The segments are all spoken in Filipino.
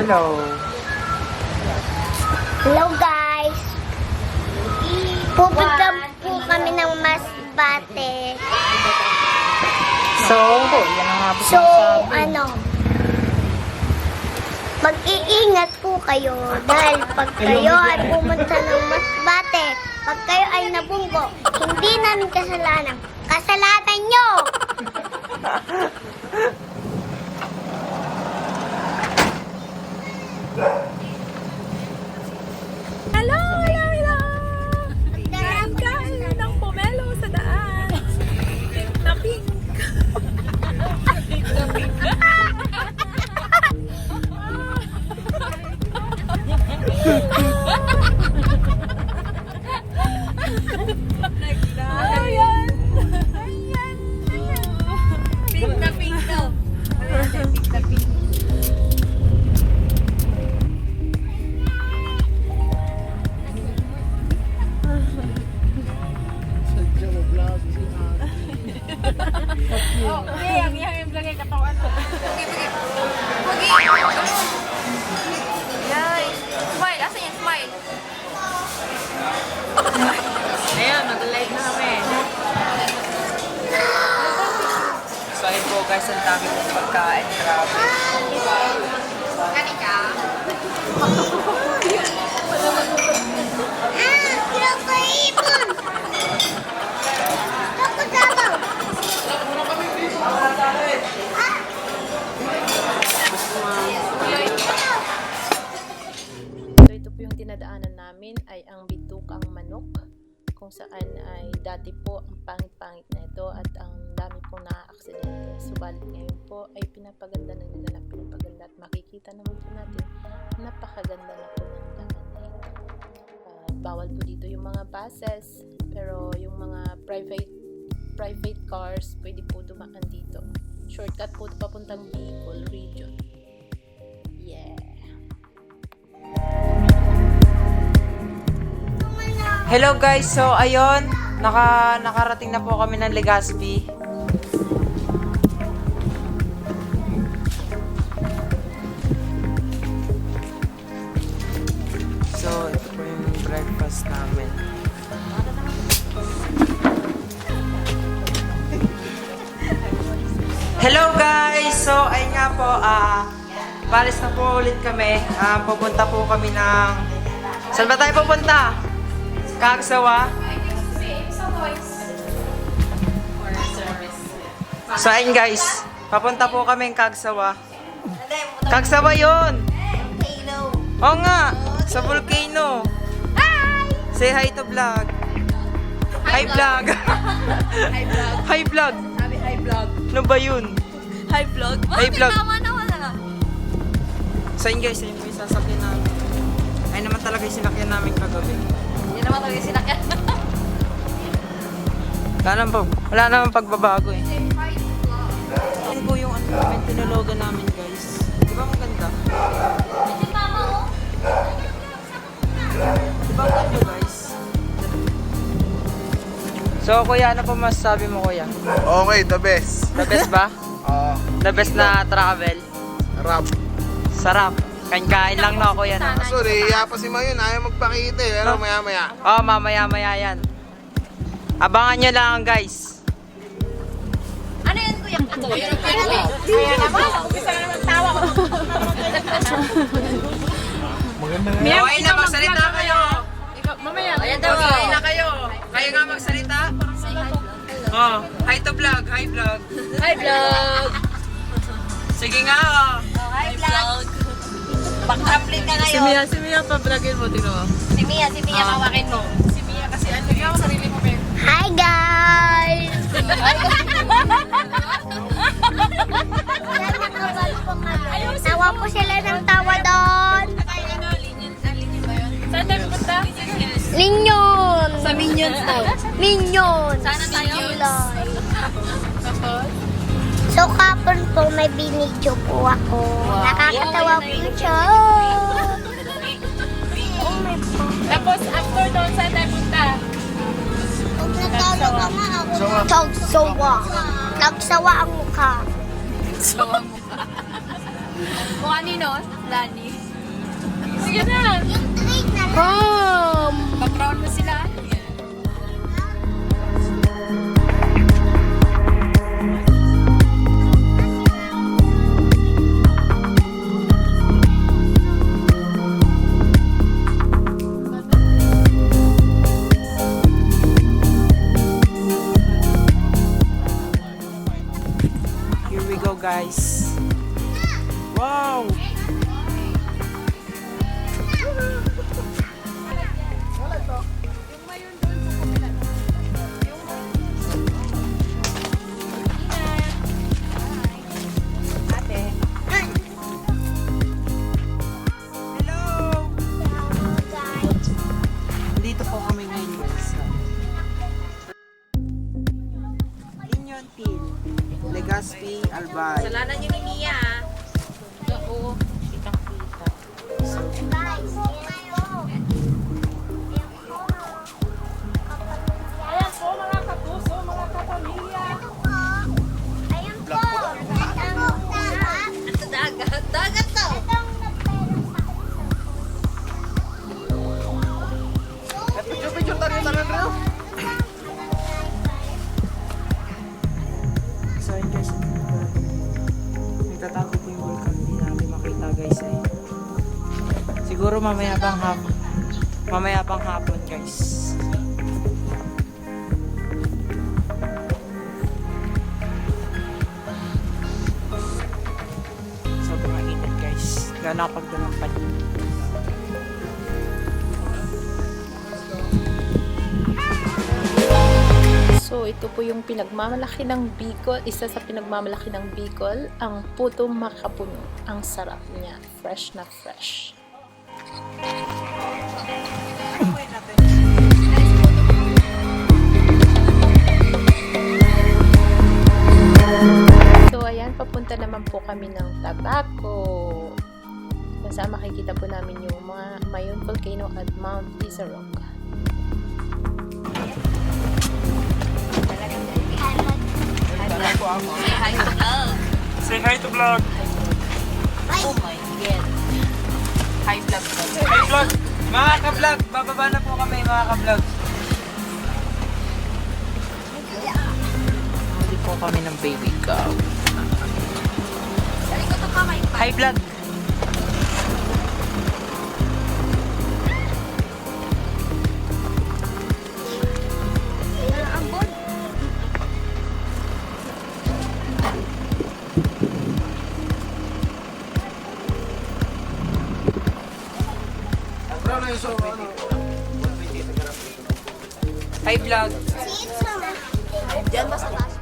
hello. Hello guys! Pupunta po kami ng Masbate. So, yan ang nga po So, sinasabi. mag-iingat po kayo dahil pag kayo ay pumunta ng Masbate, pag kayo ay nabunggo, hindi namin kasalanan. Kasalanan nyo! Hello! Kain ng pomelo sa daan. Pink na pink. Pink na pink. Ayan. Pink na pink daw. Pink na pink. Oh, okay, ang vlog ay katawan mo. Yay! Smile! Asan yung smile? Ayan, mag-like na kami. So, ayun po guys, ang dami kong pagkain. Grabe. Kani ka? So ito po yung dinadaanan namin ay ang bitukang manok, kung saan ay dati po ang pangit-pangit na ito at ang dami pong na-aksidente. Subalit ngayon po ay pinapaganda na nila, pinapaganda at makikita naman po natin napakaganda na po ng daan na ito. Bawal po dito yung mga buses, pero yung mga private cars pwede po dumaan dito. Shortcut po papuntang Bicol region. Yeah. Hello guys, so ayun, nakarating na po kami ng Legazpi. So, ito po yung breakfast namin. Hello guys! So, ayun nga po, palis na po ulit kami. Pupunta po kami ng... Saan ba tayo pupunta? Cagsawa. So, ayun guys, papunta po kami ng Cagsawa. Cagsawa yun! Oo nga, sa Volcano. Say hi to vlog. Hi vlog. Hi vlog. Sabi hi vlog. Ano ba yun? Hi vlog? Hi vlog. Tama na wala. So yun guys, ayun po yung sasakyan namin. Ayun naman talaga yung sinakyan namin kagabi. Yan naman talaga sinakyan. Wala naman pagbabago eh. Ayun po yung tinulogan namin guys. Di ba maganda? Di ba maganda guys? So kuya, ano po masasabi mo kuya? Okay, the best. The best ba? The best na travel? Rap. Sarap. Kain-kain lang no kuya no? Sorry, pa si Mayon, ayaw magpakita eh. Pero maya-maya. Oh, mamaya-maya yan. Abangan nyo lang guys. Ano yan kuya? Ayan naman. Umpisa na naman tawa ko. Okay na, magsalita kayo. Mamaya. Ayan daw. Okay na kayo. Kayo nga magsalita. Oh, hi to vlog. Hi vlog. Hi vlog. Sige nga oh. Hi vlog. Pang-upload na ngayon. Si Mia pa-vlogin mo, tingnan mo. Si Mia, kawakin mo. Si Mia kasi ano yung sarili mo, Ben. Hi guys! Tawa po sila ng tawa doon. Saan tayo pupunta? Linyon! Sa Minions daw. Minion! Sana tayo. Tapos? So kapon po may binidyo po ako. Nakakatawa po siya. Oh my God. Tapos after doon, saan tayo punta? Pag natalo ka nga ako. Cagsawa. Cagsawa ang mukha. Kung kanino? Lani. Sige na. Yung train na lang. Background mo sila. Here we go, guys. Wow! Hello! Guys. Dito po kami ngayon, guys. Union Pin, Legazpi, Albay. Salanan yun ni Mia. Oo. Kitang-kita. Guys, yan po. Ayan po mga kapuso, mga kapamilya. Ayan po. Ito dagat. Dagat to. Itong Picture tayo tanan rin. So, yun, guys. Nagtatago po yung volcano. Hindi namin makita, guys. Eh. Siguro mamaya pang hapon. Mamaya pang hapon, guys. Sobrang mainit, guys. Gano'n kapag dumampad. So, ito po yung pinagmamalaki ng Bicol. Isa sa pinagmamalaki ng Bicol, ang puto makapuno. Ang sarap niya. Fresh na fresh. So, ayan, papunta naman po kami ng Tabaco. Kung saan makikita po namin yung mga Mayon Volcano at Mount Isarog. Say hi to vlog! Oh my God. High vlog. Hi vlog! Mga ka-vlog! Bababa na po kami, mga ka-vlog. Huli po kami ng baby cow. Sabi ko ito pa may Hi vlog! Hi vlog! Diyan ba sa taas?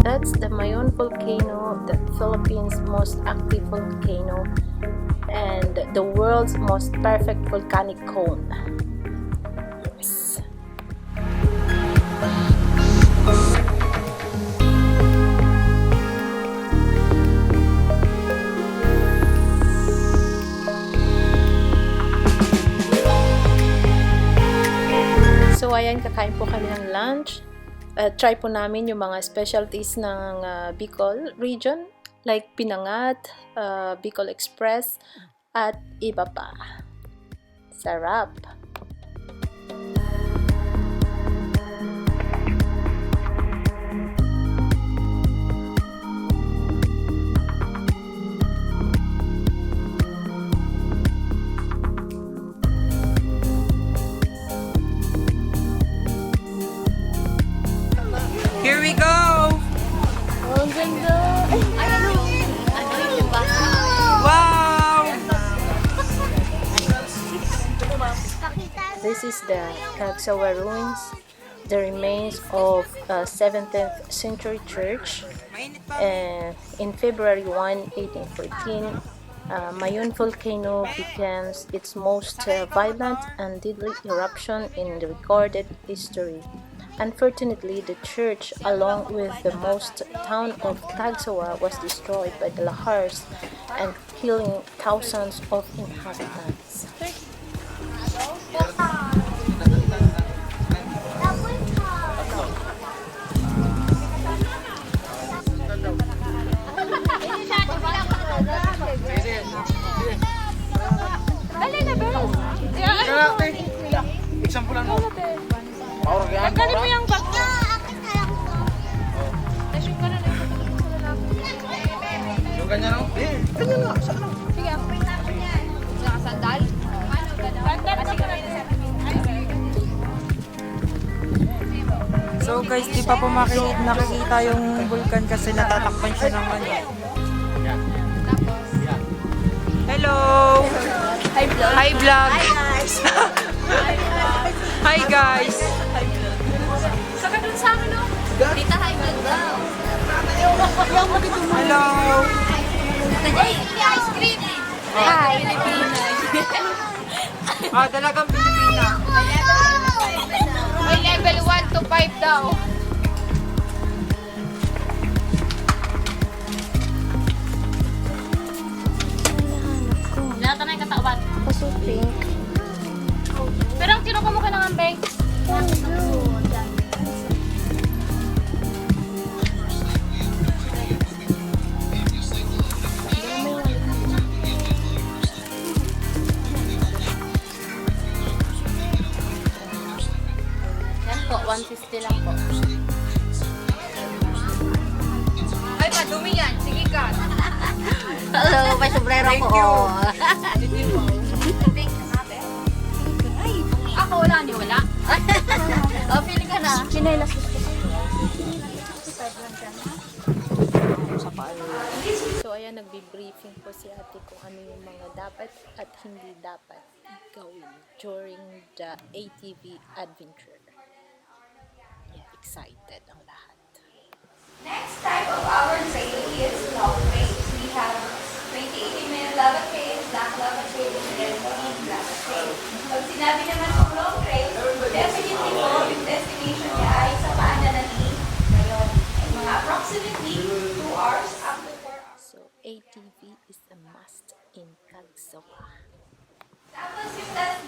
That's the Mayon volcano, the Philippines' most active volcano, and the world's most perfect volcanic cone. Yes. So ayan, kakain po kami ng lunch. Try po namin yung mga specialties ng Bicol region like Pinangat, Bicol Express, at iba pa. Sarap! Here we go! Ang ganda! Wow! This is the Cagsawa ruins, the remains of a 17th century church. In February 1, 1814, Mayon volcano becomes its most violent and deadly eruption in the recorded history. Unfortunately, the church, along with the most town of Cagsawa, was destroyed by the lahars and killing thousands of inhabitants. Example mo. Power yan. Tanggalin mo yung bag mo. Akin na lang to. Tapos yung ganun, ipatulong sa lalaki. Yung ganyan no? Ganyan nga. Saan lang? Sige, saka sandal. Sandal ka pa rin. So guys, di pa po nakikita yung vulkan kasi natatakpan siya ng ano. Hello! Hi, vlog. Hi vlog! Hi guys! Saka dun sa akin, no? Dita, hi, vlog daw. Hello! Today, ice cream. Hi, Ah, talagang Pilipina. May level 1 to 5 daw. Wala ka na yung katawan. Kaso pink. Pero ang kinuha mo ka ng ambeng. Yan po, 150 lang po. Ay, madumi yan. Sige ka. Hello, may sombrero Thank ko. you. Ay, ako wala, hindi wala. Oh, pili ka na. Chinelas gusto. So ayan, nagbi-briefing po si ate kung ano yung mga dapat at hindi dapat gawin during the ATV adventure. Yeah, excited ang lahat. Next type of our training is long range. We have 20-minute lava trail, black lava trail, and red lava trail. Pag sinabi naman ng long trail, definitely po yung destination niya ay sa Manila na ngayon. Ay mga approximately 2 hours up to 4 hours. So ATV is a must in Cagsawa. Tapos yung last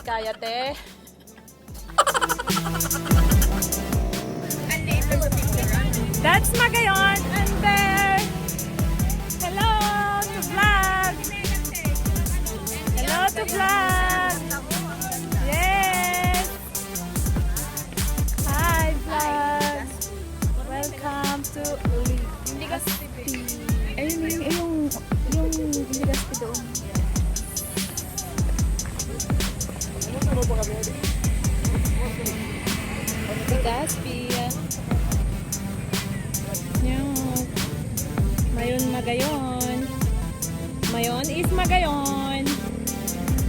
kaya, te. That's Magayon. And there. Hello to vlog. Hello to vlog. Yes. Hi vlog. Welcome to Legazpi. Ayun yung Legazpi doon. Legazpi. Yung Mayon Magayon. Mayon is Magayon.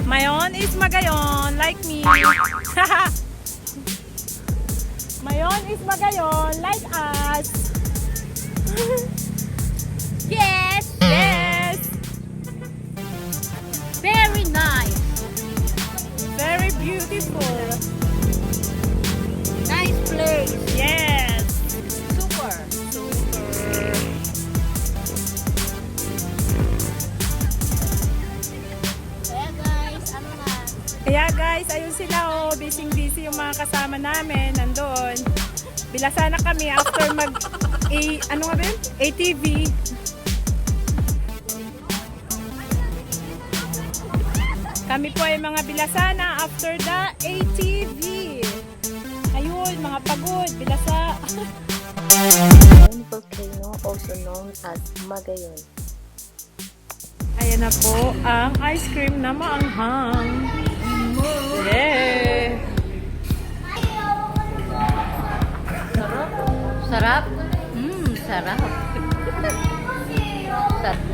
Mayon is Magayon, like me. Mayon is Magayon, like us. Yes! Yes! Very nice! Very beautiful. Nice place! Yes! Super! Super. Kaya guys, ano na? Kaya guys, ayun sila oh, busy-busy yung mga kasama namin nandoon. Bilasa na kami after ano nga ba yun? ATV. Kami po ay mga bilasana after the ATV. Ayun, mga pagod, bilasa. Volcano, also known as Magayon. Ayan na po ang ice cream na maanghang. Yeah! Sarap? Sarap. Sarap.